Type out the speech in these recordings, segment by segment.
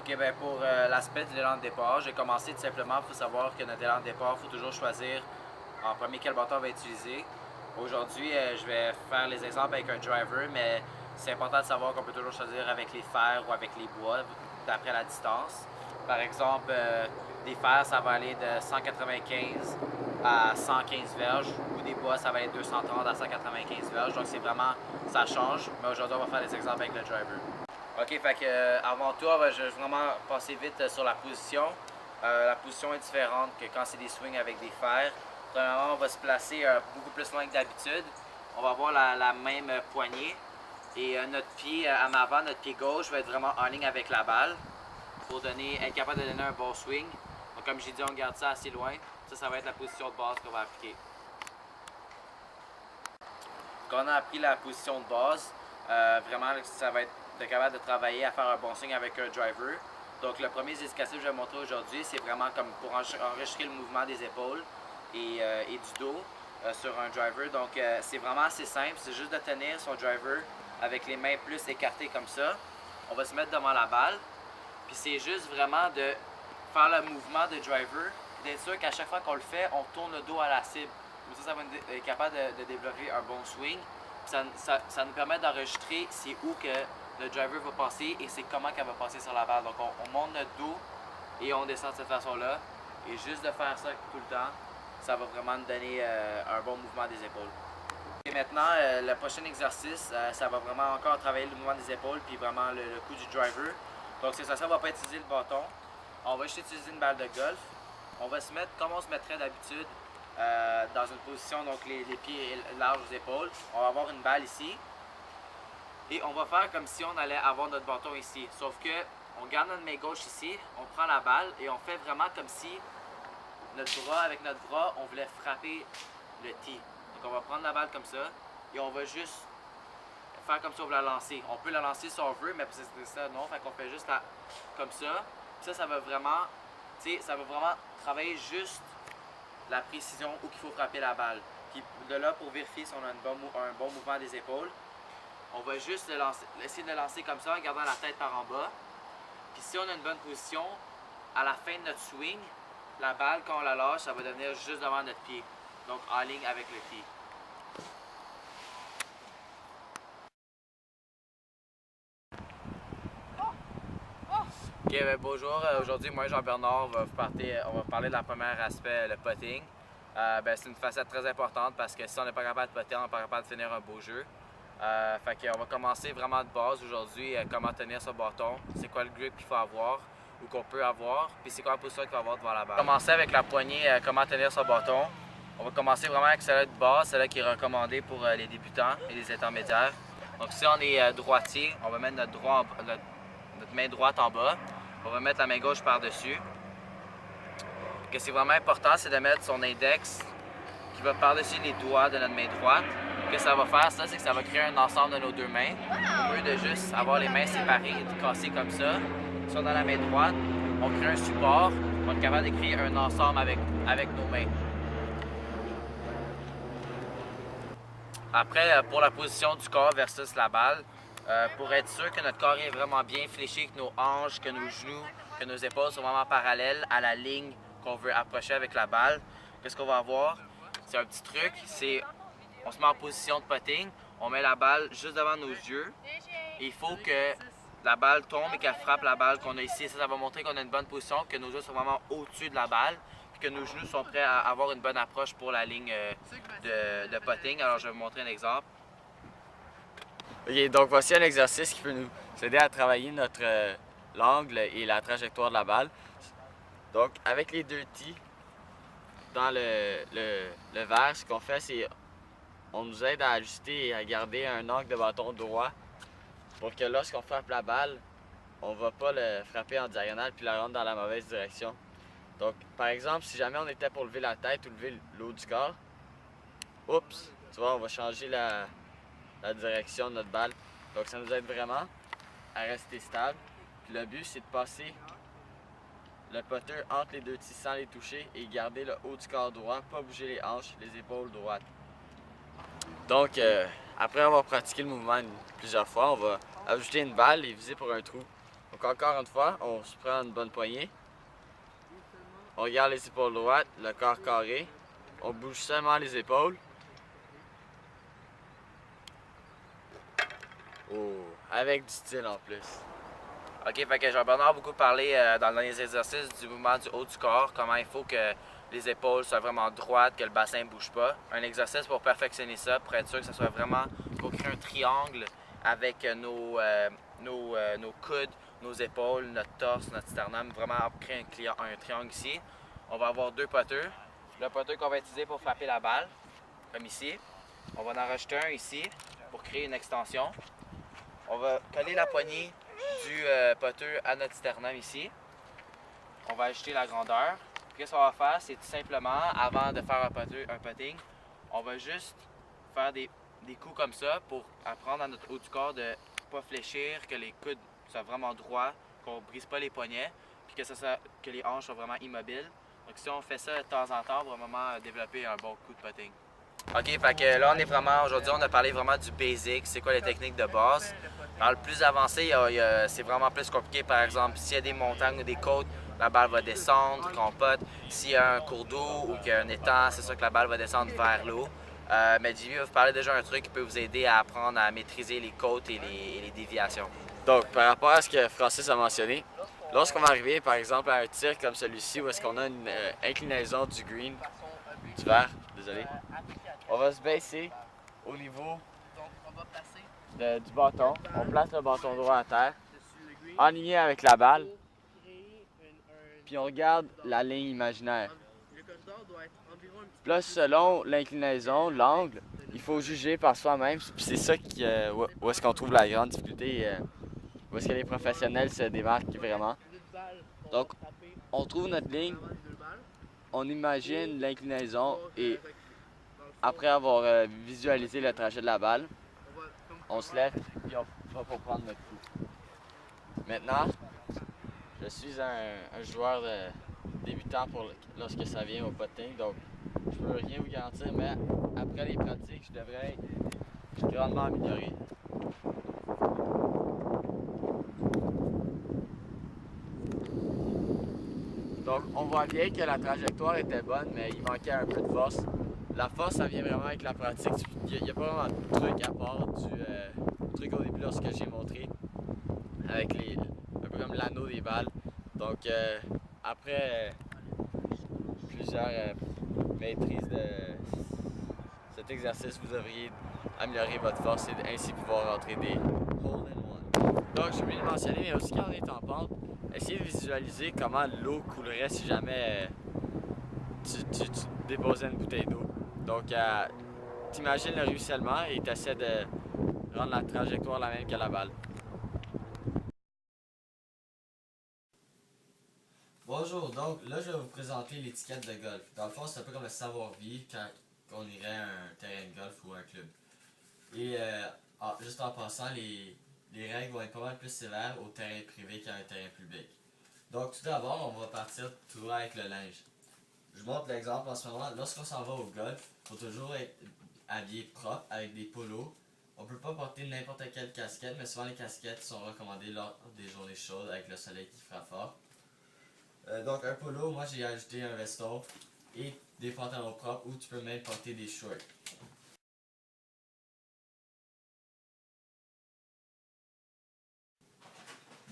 Ok, ben pour l'aspect de l'élan de départ, j'ai commencé tout simplement. Il faut savoir que notre élan de départ, il faut toujours choisir en premier quel bâton on va utiliser. Aujourd'hui, je vais faire les exemples avec un driver, mais c'est important de savoir qu'on peut toujours choisir avec les fers ou avec les bois, d'après la distance. Par exemple, des fers, ça va aller de 195 à 115 verges, ou des bois, ça va être 230 à 195 verges. Donc c'est vraiment, ça change, mais aujourd'hui, on va faire des exemples avec le driver. Ok, fait que avant tout, je vais vraiment passer vite sur la position. La position est différente que quand c'est des swings avec des fers. Premièrement, on va se placer beaucoup plus loin que d'habitude. On va avoir la même poignée. Et notre pied en avant, notre pied gauche, va être vraiment en ligne avec la balle pour être capable de donner un bon swing. Donc, comme j'ai dit, on garde ça assez loin. Ça va être la position de base qu'on va appliquer. Quand on a appris la position de base, vraiment, ça va être capable de travailler à faire un bon swing avec un driver. Donc, le premier indicatif que je vais montrer aujourd'hui, c'est vraiment comme pour enregistrer le mouvement des épaules et du dos sur un driver. Donc, c'est vraiment assez simple. C'est juste de tenir son driver avec les mains plus écartées comme ça. On va se mettre devant la balle. Puis, c'est juste vraiment de faire le mouvement de driver. D'être sûr qu'à chaque fois qu'on le fait, on tourne le dos à la cible. Comme ça va être capable de développer un bon swing. Ça nous permet d'enregistrer c'est où que le driver va passer et c'est comment qu'elle va passer sur la balle. Donc on monte notre dos et on descend de cette façon-là. Et juste de faire ça tout le temps, ça va vraiment nous donner un bon mouvement des épaules. Et maintenant, le prochain exercice, ça va vraiment encore travailler le mouvement des épaules puis vraiment le coup du driver. Donc c'est ça, on ne va pas utiliser le bâton. On va juste utiliser une balle de golf. On va se mettre comme on se mettrait d'habitude dans une position, donc les pieds larges aux épaules. On va avoir une balle ici. Et on va faire comme si on allait avoir notre bâton ici. Sauf que on garde notre main gauche ici, on prend la balle et on fait vraiment comme si avec notre bras, on voulait frapper le tee. Donc on va prendre la balle comme ça et on va juste faire comme si on voulait la lancer. On peut la lancer si on veut, mais c'est ça non. Fait qu'on fait juste comme ça. Puis ça va vraiment, ça va vraiment travailler juste la précision où il faut frapper la balle. Puis de là, pour vérifier si on a un bon mouvement des épaules, on va juste essayer de le lancer comme ça en gardant la tête par en bas. Puis si on a une bonne position, à la fin de notre swing, la balle, quand on la lâche, ça va devenir juste devant notre pied. Donc en ligne avec le pied. Ok, ben bonjour. Aujourd'hui, moi, Jean-Bernard, on va parler de la première aspect, le putting. C'est une facette très importante parce que si on n'est pas capable de putter, on n'est pas capable de finir un beau jeu. Fait qu'on va commencer vraiment de base aujourd'hui, comment tenir ce bâton, c'est quoi le grip qu'il faut avoir ou qu'on peut avoir, puis c'est quoi la position qu'il faut avoir devant la balle. On va commencer avec la poignée, comment tenir ce bâton. On va commencer vraiment avec celle-là de base, celle-là qui est recommandée pour les débutants et les intermédiaires. Donc si on est droitier, on va mettre notre main droite en bas, on va mettre la main gauche par-dessus. Ce qui est vraiment important, c'est de mettre son index qui va par-dessus les doigts de notre main droite. Ce que ça va faire, c'est que ça va créer un ensemble de nos deux mains. Au lieu de juste avoir les mains séparées et de casser comme ça, si on a la main droite, on crée un support, on va être capable de créer un ensemble avec nos mains. Après, pour la position du corps versus la balle, pour être sûr que notre corps est vraiment bien fléchi, que nos hanches, que nos genoux, que nos épaules sont vraiment parallèles à la ligne qu'on veut approcher avec la balle, qu'est-ce qu'on va avoir? C'est un petit truc, on se met en position de putting, on met la balle juste devant nos yeux et il faut que la balle tombe et qu'elle frappe la balle qu'on a ici. Ça va montrer qu'on a une bonne position, que nos yeux sont vraiment au-dessus de la balle puis que nos genoux sont prêts à avoir une bonne approche pour la ligne de putting. Alors je vais vous montrer un exemple. Ok, donc voici un exercice qui peut nous aider à travailler l'angle et la trajectoire de la balle. Donc avec les deux tees dans le verre, ce qu'on fait c'est on nous aide à ajuster et à garder un angle de bâton droit pour que lorsqu'on frappe la balle, on ne va pas le frapper en diagonale puis la rendre dans la mauvaise direction. Donc par exemple, si jamais on était pour lever la tête ou lever le haut du corps, oups, tu vois, on va changer la direction de notre balle. Donc ça nous aide vraiment à rester stable. Puis le but c'est de passer le putter entre les deux tees sans les toucher et garder le haut du corps droit, pas bouger les hanches, les épaules droites. Donc après avoir pratiqué le mouvement plusieurs fois, on va ajouter une balle et viser pour un trou. Donc encore une fois, on se prend une bonne poignée. On regarde les épaules droites, le corps carré. On bouge seulement les épaules. Oh, avec du style en plus. Ok, fait que Jean-Bernard a beaucoup parlé dans les exercices du mouvement du haut du corps, comment il faut que les épaules soient vraiment droites, que le bassin ne bouge pas. Un exercice pour perfectionner ça, pour être sûr que ça soit vraiment, pour créer un triangle avec nos coudes, nos épaules, notre torse, notre sternum, vraiment créer un triangle ici. On va avoir deux poteux. Le poteux qu'on va utiliser pour frapper la balle, comme ici. On va en rajouter un ici pour créer une extension. On va coller la poignée du poteux à notre sternum ici. On va ajouter la grandeur. Qu'est-ce qu'on va faire? C'est tout simplement, avant de faire un putting, on va juste faire des coups comme ça pour apprendre à notre haut du corps de ne pas fléchir, que les coudes soient vraiment droits, qu'on ne brise pas les poignets, puis que les hanches soient vraiment immobiles. Donc si on fait ça de temps en temps, on va vraiment développer un bon coup de putting. Ok, fait que là aujourd'hui on a parlé vraiment du basic, c'est quoi les techniques de base. Dans le plus avancé, c'est vraiment plus compliqué. Par exemple, s'il y a des montagnes ou des côtes, la balle va descendre, qu'on pote. S'il y a un cours d'eau ou qu'il y a un étang, c'est sûr que la balle va descendre vers l'eau. Mais JV va vous parler déjà d'un truc qui peut vous aider à apprendre à maîtriser les côtes et les déviations. Donc, par rapport à ce que Francis a mentionné, lorsqu'on va arriver par exemple à un tir comme celui-ci où est-ce qu'on a une inclinaison du green, du vert, désolé, on va se baisser au niveau du bâton. On place le bâton droit à terre, aligné avec la balle, puis on regarde la ligne imaginaire. Là, selon l'inclinaison, l'angle, il faut juger par soi-même. Puis c'est ça où est-ce qu'on trouve la grande difficulté, où est-ce que les professionnels se démarquent vraiment. Donc, on trouve notre ligne, on imagine l'inclinaison et après avoir visualisé le trajet de la balle, on se lève et on va pour prendre notre coup. Maintenant, je suis un joueur débutant lorsque ça vient au putting, donc je peux rien vous garantir, mais après les pratiques, je devrais être grandement amélioré. Donc on voit bien que la trajectoire était bonne, mais il manquait un peu de force. La force, ça vient vraiment avec la pratique. Il n'y a pas vraiment de truc à part du truc au début lorsque j'ai montré, avec un peu comme l'anneau des balles. Donc après plusieurs maîtrises de cet exercice, vous devriez améliorer votre force et ainsi pouvoir rentrer des hole in one. Donc j'ai oublié de mentionner, mais aussi quand on est en pente, essayez de visualiser comment l'eau coulerait si jamais tu déposais une bouteille d'eau. Donc t'imagines le ruissellement et tu essaies de rendre la trajectoire la même que la balle. Bonjour, donc là je vais vous présenter l'étiquette de golf. Dans le fond, c'est un peu comme le savoir-vivre quand on irait à un terrain de golf ou un club. Et juste en passant, les règles vont être pas mal plus sévères au terrain privé qu'à un terrain public. Donc tout d'abord, on va partir tout avec le linge. Je montre l'exemple en ce moment. Lorsqu'on s'en va au golf, il faut toujours être habillé propre avec des polos. On ne peut pas porter n'importe quelle casquette, mais souvent les casquettes sont recommandées lors des journées chaudes avec le soleil qui frappe fort. Donc un polo, moi j'ai ajouté un veston et des pantalons propres ou tu peux même porter des shorts.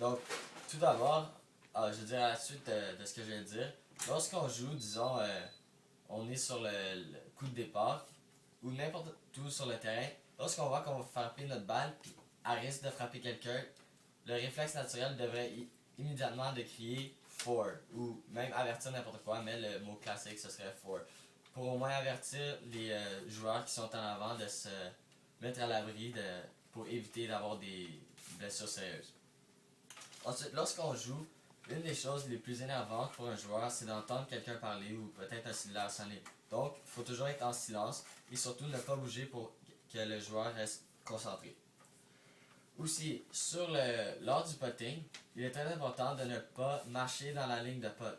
Donc tout d'abord, je dirais à la suite de ce que je viens de dire, lorsqu'on joue, disons, on est sur le coup de départ ou n'importe où sur le terrain, lorsqu'on voit qu'on va frapper notre balle puis elle risque de frapper quelqu'un, le réflexe naturel devrait immédiatement de crier four ou même avertir n'importe quoi, mais le mot classique ce serait four. Pour au moins avertir les joueurs qui sont en avant de se mettre à l'abri pour éviter d'avoir des blessures sérieuses. Ensuite, lorsqu'on joue, une des choses les plus énervantes pour un joueur, c'est d'entendre quelqu'un parler ou peut-être un cellulaire sonner. Donc, il faut toujours être en silence et surtout ne pas bouger pour que le joueur reste concentré. Aussi, lors du putting, il est très important de ne pas marcher dans la ligne de putt.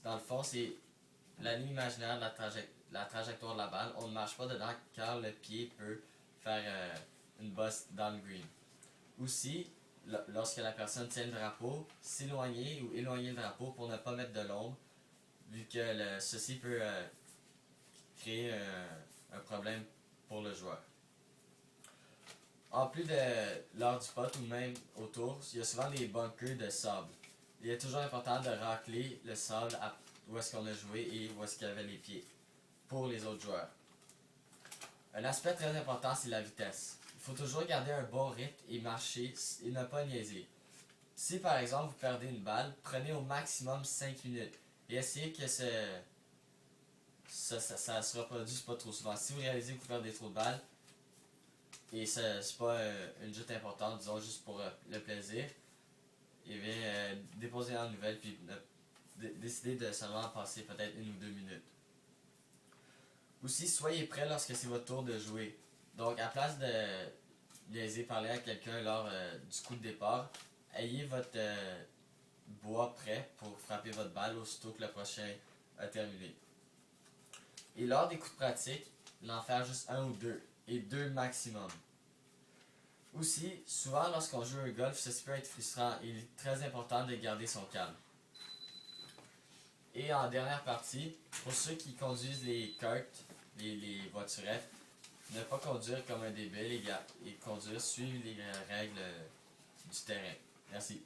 Dans le fond, c'est la ligne imaginaire de la trajectoire de la balle. On ne marche pas dedans car le pied peut faire une bosse dans le green. Aussi, lorsque la personne tient le drapeau, s'éloigner ou éloigner le drapeau pour ne pas mettre de l'ombre, vu que ceci peut créer un problème pour le joueur. En plus de lors du pot ou même autour, il y a souvent des bunkers de sable. Il est toujours important de racler le sable où est-ce qu'on a joué et où est-ce qu'il y avait les pieds pour les autres joueurs. Un aspect très important, c'est la vitesse. Il faut toujours garder un bon rythme et marcher et ne pas niaiser. Si par exemple vous perdez une balle, prenez au maximum 5 minutes et essayez que ça se reproduise pas trop souvent. Si vous réalisez que vous perdez trop de balles et c'est pas une joute importante, disons juste pour le plaisir, et bien déposez en nouvelle puis décidez de seulement passer peut-être 1 ou 2 minutes. Aussi, soyez prêt lorsque c'est votre tour de jouer. Donc, à place de laisser parler à quelqu'un lors du coup de départ, ayez votre bois prêt pour frapper votre balle aussitôt que le prochain a terminé. Et lors des coups de pratique, l'en faire juste 1 ou 2, et 2 maximum. Aussi, souvent lorsqu'on joue au golf, ceci peut être frustrant et il est très important de garder son calme. Et en dernière partie, pour ceux qui conduisent les karts, les voiturettes, ne pas conduire comme un débile et conduire, suivre les règles du terrain. Merci.